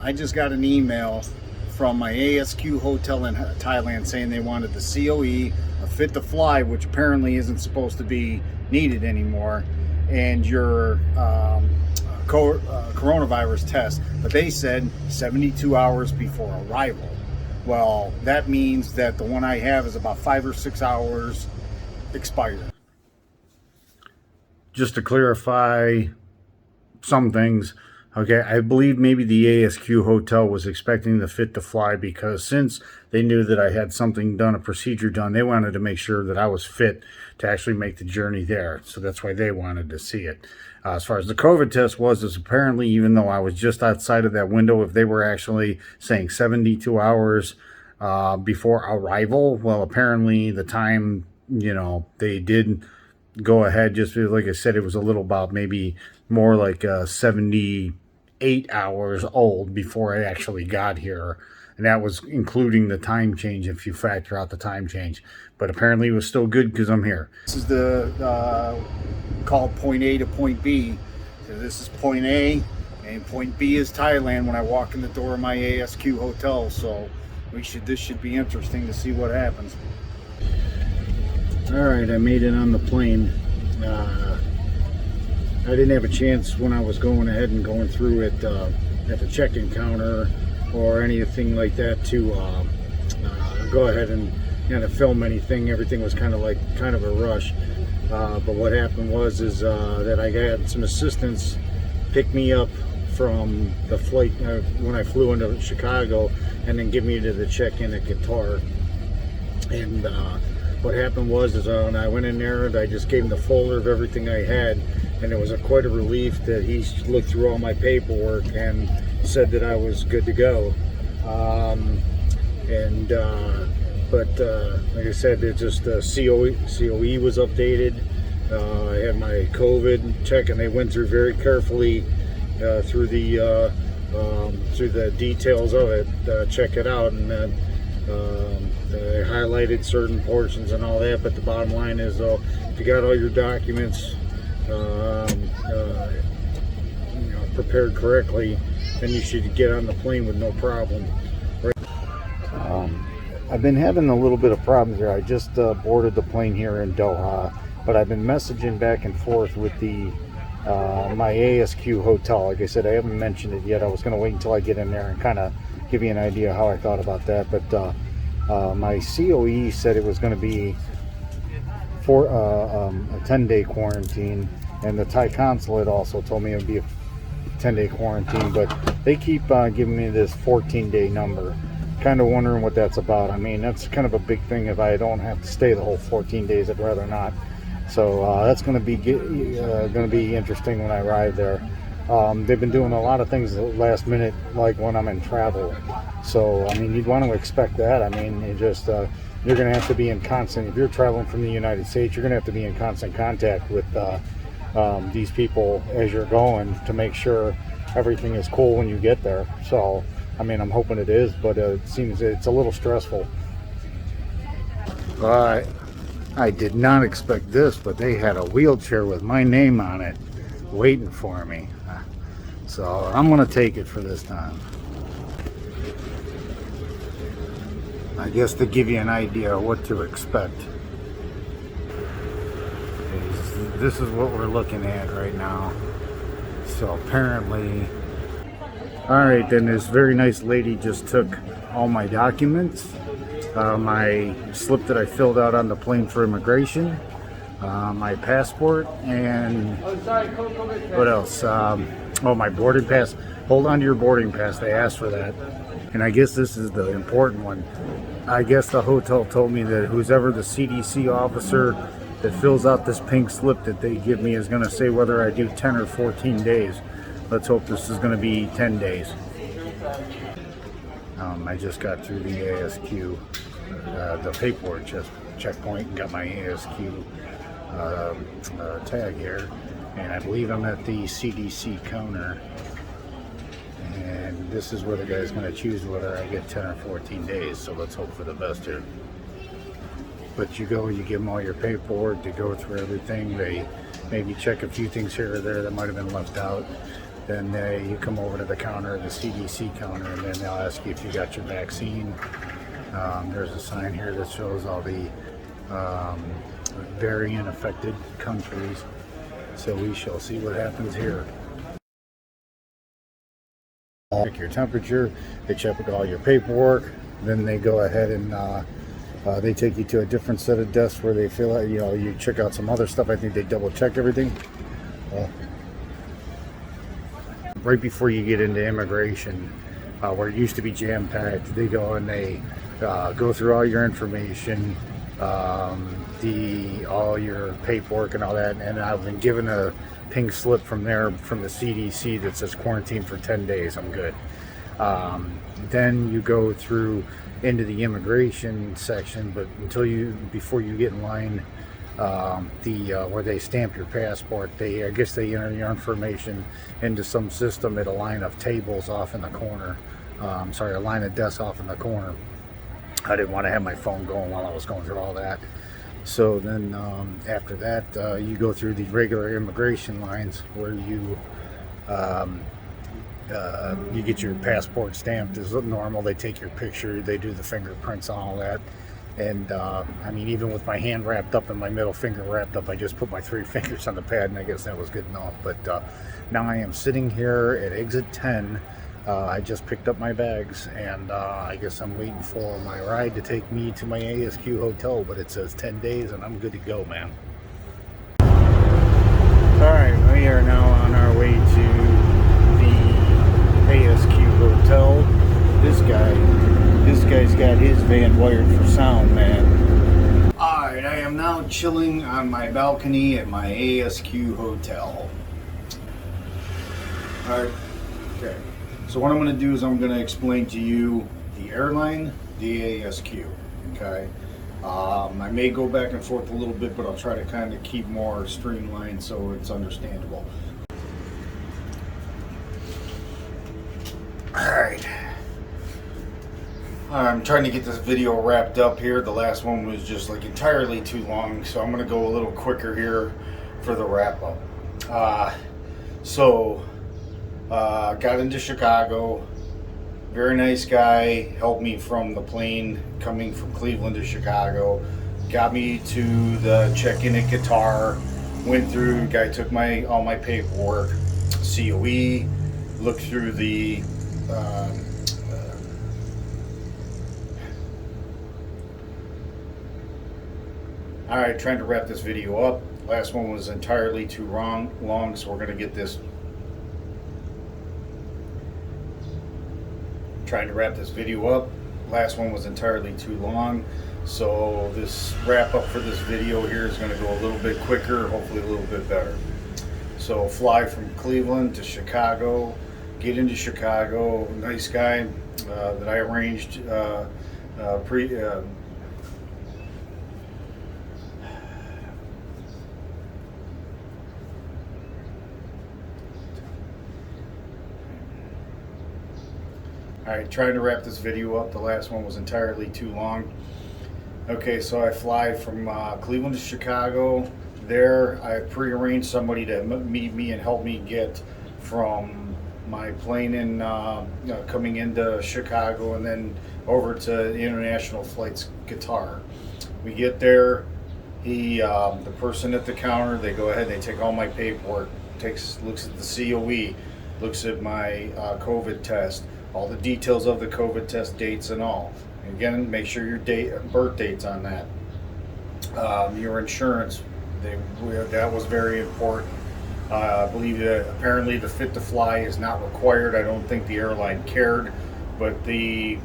I just got an email from my ASQ hotel in Thailand saying they wanted the COE, a fit to fly, which apparently isn't supposed to be needed anymore, and your coronavirus test. But they said 72 hours before arrival. Well, that means that the one I have is about 5 or 6 hours expired. Just to clarify some things, okay, I believe maybe the ASQ hotel was expecting the fit to fly because since they knew that I had something done, a procedure done, they wanted to make sure that I was fit to actually make the journey there. So that's why they wanted to see it. As far as the COVID test was, is apparently even though I was just outside of that window, if they were actually saying 72 hours before arrival, well, apparently the time, they did go ahead, just like I said, it was a little about maybe more like 78 hours old before I actually got here, and that was including the time change if you factor out the time change. But apparently it was still good because I'm here. This is the called point A to point B. So this is point A, and point B is Thailand when I walk in the door of my ASQ hotel. So this should be interesting to see what happens. All right, I made it on the plane. I didn't have a chance when I was going ahead and going through it at the check-in counter or anything like that to go ahead and kind of film anything. Everything was kind of a rush. But what happened was that I had some assistants pick me up from the flight when I flew into Chicago, and then give me to the check-in at Qatar. And what happened was when I went in there, and I just gave him the folder of everything I had, and it was quite a relief that he looked through all my paperwork and said that I was good to go. But like I said, it just COE was updated. I had my COVID check, and they went through very carefully through the details of it, check it out, and then they highlighted certain portions and all that. But the bottom line is, though, if you got all your documents prepared correctly, then you should get on the plane with no problem. I've been having a little bit of problems here. I just boarded the plane here in Doha, but I've been messaging back and forth with my ASQ hotel. Like I said, I haven't mentioned it yet. I was going to wait until I get in there and kind of give you an idea how I thought about that. But my COE said it was going to be for a 10-day quarantine, and the Thai consulate also told me it would be a 10-day quarantine, but they keep giving me this 14-day number. Kind of wondering what that's about. I mean, that's kind of a big thing. If I don't have to stay the whole 14 days, I'd rather not. So that's going to be interesting when I arrive there. They've been doing a lot of things last minute, like when I'm in travel. So I mean, you'd want to expect that. I mean, you're going to have to be in constant. If you're traveling from the United States, you're going to have to be in constant contact with these people as you're going to make sure everything is cool when you get there. So I mean, I'm hoping it is, but it seems it's a little stressful. I did not expect this, but they had a wheelchair with my name on it waiting for me. So I'm going to take it for this time. I guess to give you an idea of what to expect. This is what we're looking at right now. So apparently... Alright, then this very nice lady just took all my documents, my slip that I filled out on the plane for immigration, my passport, and what else? My boarding pass. Hold on to your boarding pass, they asked for that. And I guess this is the important one. I guess the hotel told me that who's ever the CDC officer that fills out this pink slip that they give me is going to say whether I do 10 or 14 days. Let's hope this is going to be 10 days. I just got through the ASQ, the paperwork checkpoint, and got my ASQ tag here. And I believe I'm at the CDC counter. And this is where the guy's going to choose whether I get 10 or 14 days. So let's hope for the best here. But you give them all your paperwork, they go through everything. They maybe check a few things here or there that might have been left out. Then you come over to the counter, the CDC counter, and then they'll ask you if you got your vaccine. There's a sign here that shows all the variant affected countries. So we shall see what happens here. Check your temperature, they check all your paperwork, then they go ahead and they take you to a different set of desks where they fill out, you check out some other stuff. I think they double check everything. Right before you get into immigration, where it used to be jam-packed, they go and they go through all your information, all your paperwork and all that, and I've been given a pink slip from there, from the CDC, that says quarantine for 10 days. I'm good. Then you go through into the immigration section, but before you get in line, where they stamp your passport, I guess they enter your information into some system at a line of tables off in the corner. A line of desks off in the corner. I didn't want to have my phone going while I was going through all that. So then after that, you go through the regular immigration lines where you get your passport stamped as normal. They take your picture, they do the fingerprints and all that. And I mean, even with my hand wrapped up and my middle finger wrapped up, I just put my 3 fingers on the pad, and I guess that was good enough. But now I am sitting here at exit 10. I just picked up my bags, and I guess I'm waiting for my ride to take me to my ASQ hotel, but it says 10 days, and I'm good to go, man. Alright, we are now on our way to the ASQ hotel. This guy's got his van wired for sound, man. Alright, I am now chilling on my balcony at my ASQ hotel. Alright, okay. So what I'm going to do is I'm going to explain to you the airline, the ASQ, okay? I may go back and forth a little bit, but I'll try to kind of keep more streamlined so it's understandable. Alright. I'm trying to get this video wrapped up here. The last one was just like entirely too long, so I'm going to go a little quicker here for the wrap up. Got into Chicago. Very nice guy. Helped me from the plane coming from Cleveland to Chicago. Got me to the check-in at Qatar. Went through. Guy took all my paperwork. COE. Looked through the. Alright, trying to wrap this video up. Last one was entirely too long, so we're going to get this. Trying to wrap this video up. Last one was entirely too long, so this wrap up for this video here is going to go a little bit quicker, hopefully a little bit better. So fly from Cleveland to Chicago, get into Chicago. Nice guy that I arranged Alright, trying to wrap this video up. The last one was entirely too long. Okay, so I fly from Cleveland to Chicago. There, I prearranged somebody to meet me and help me get from my plane in coming into Chicago and then over to international flights Qatar. We get there. The person at the counter, they go ahead, they take all my paperwork, looks at the COE, looks at my COVID test, all the details of the COVID test, dates and all. Again, make sure your birth date's on that. Your insurance, that was very important. I believe that apparently the fit to fly is not required. I don't think the airline cared, but the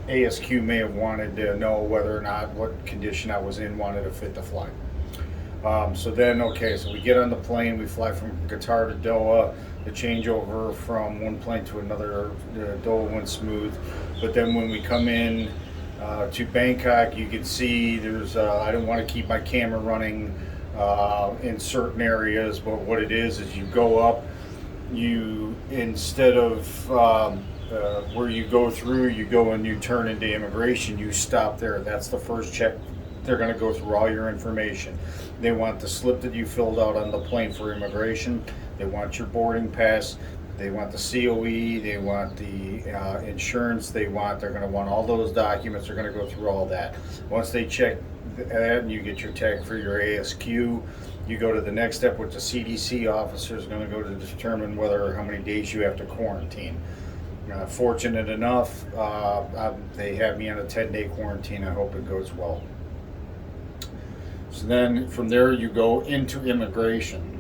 ASQ may have wanted to know whether or not what condition I was in, wanted a fit to fly. So we get on the plane, we fly from Qatar to Doha. The changeover from one plane to another, Doha went smooth. But then when we come in to Bangkok, you can see there's, I don't want to keep my camera running in certain areas, but what it is you go up, instead of where you go through, you go and you turn into immigration, you stop there. That's the first check. They're going to go through all your information. They want the slip that you filled out on the plane for immigration. They want your boarding pass. They want the COE, they want the insurance, they're going to want all those documents, they're going to go through all that. Once they check that and you get your tag for your ASQ, you go to the next step, which the CDC officer is going to go to determine how many days you have to quarantine. Fortunate enough, they have me on a 10-day quarantine. I hope it goes well. So then from there you go into immigration.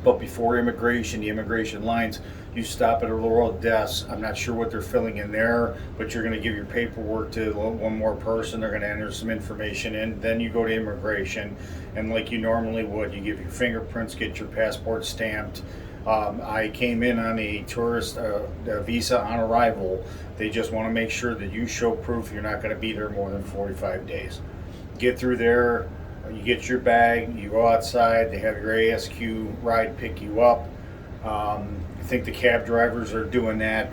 But before immigration, the immigration lines, you stop at a rural desk. I'm not sure what they're filling in there, but you're going to give your paperwork to one more person. They're going to enter some information in. Then you go to immigration, and like you normally would, you give your fingerprints, get your passport stamped. I came in on a tourist visa on arrival. They just want to make sure that you show proof you're not going to be there more than 45 days. Get through there. You get your bag, you go outside, they have your ASQ ride pick you up. I think the cab drivers are doing that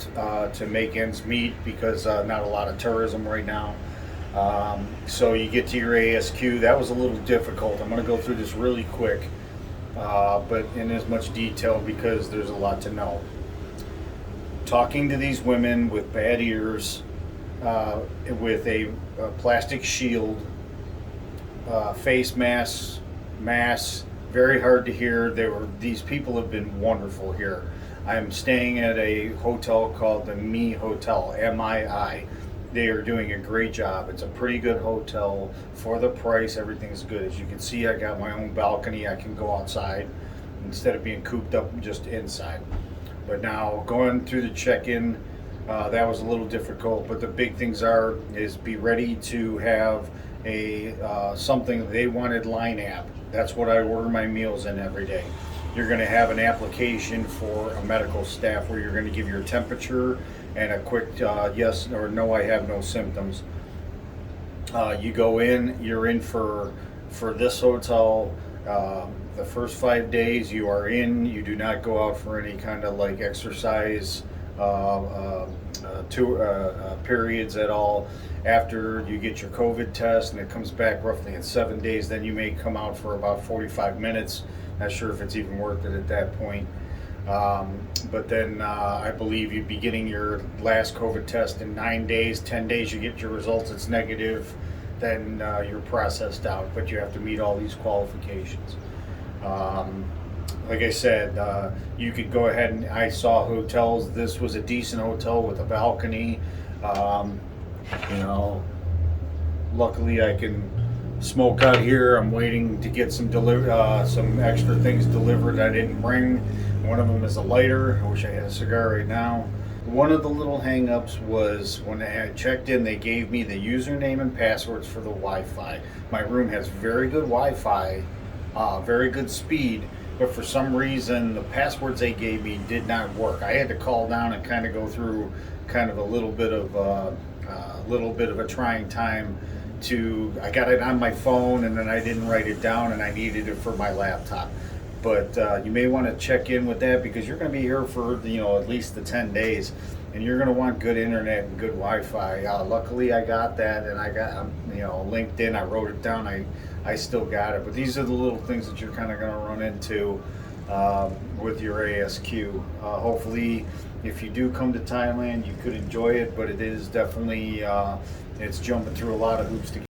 to make ends meet because not a lot of tourism right now. So you get to your ASQ. That was a little difficult. I'm going to go through this really quick, but in as much detail because there's a lot to know. Talking to these women with bad ears, with a plastic shield, face masks, very hard to hear. These people have been wonderful here. I'm staying at a hotel called the Me Hotel, MII. They are doing a great job. It's a pretty good hotel for the price. Everything's good. As you can see, I got my own balcony. I can go outside instead of being cooped up just inside. But now going through the check-in, that was a little difficult. But the big things is be ready to have something they wanted line app. That's what I order my meals in every day. You're going to have an application for a medical staff where you're going to give your temperature and a quick yes or no, I have no symptoms. You go in, you're in for this hotel. The first 5 days you are in, you do not go out for any kind of like exercise periods at all. After you get your COVID test and it comes back roughly in 7 days, then you may come out for about 45 minutes. Not sure if it's even worth it at that point. But then I believe you'd be getting your last COVID test in 9 days. 10 days you get your results, it's negative, then you're processed out. But you have to meet all these qualifications. Like I said, you could go ahead and I saw hotels. This was a decent hotel with a balcony. Luckily I can smoke out here. I'm waiting to get some extra things delivered I didn't bring. One of them is a lighter. I wish I had a cigar right now. One of the little hang-ups was when I had checked in, they gave me the username and passwords for the Wi-Fi. My room has very good Wi-Fi, very good speed, but for some reason the passwords they gave me did not work. I had to call down and kind of go through kind of a little bit of a trying time. I got it on my phone and then I didn't write it down and I needed it for my laptop. But you may want to check in with that because you're going to be here for at least the 10 days, and you're going to want good internet and good Wi-Fi. Luckily, I got that, and I got LinkedIn. I wrote it down. I still got it. But these are the little things that you're kind of going to run into with your ASQ. Hopefully, if you do come to Thailand, you could enjoy it. But it is definitely it's jumping through a lot of hoops to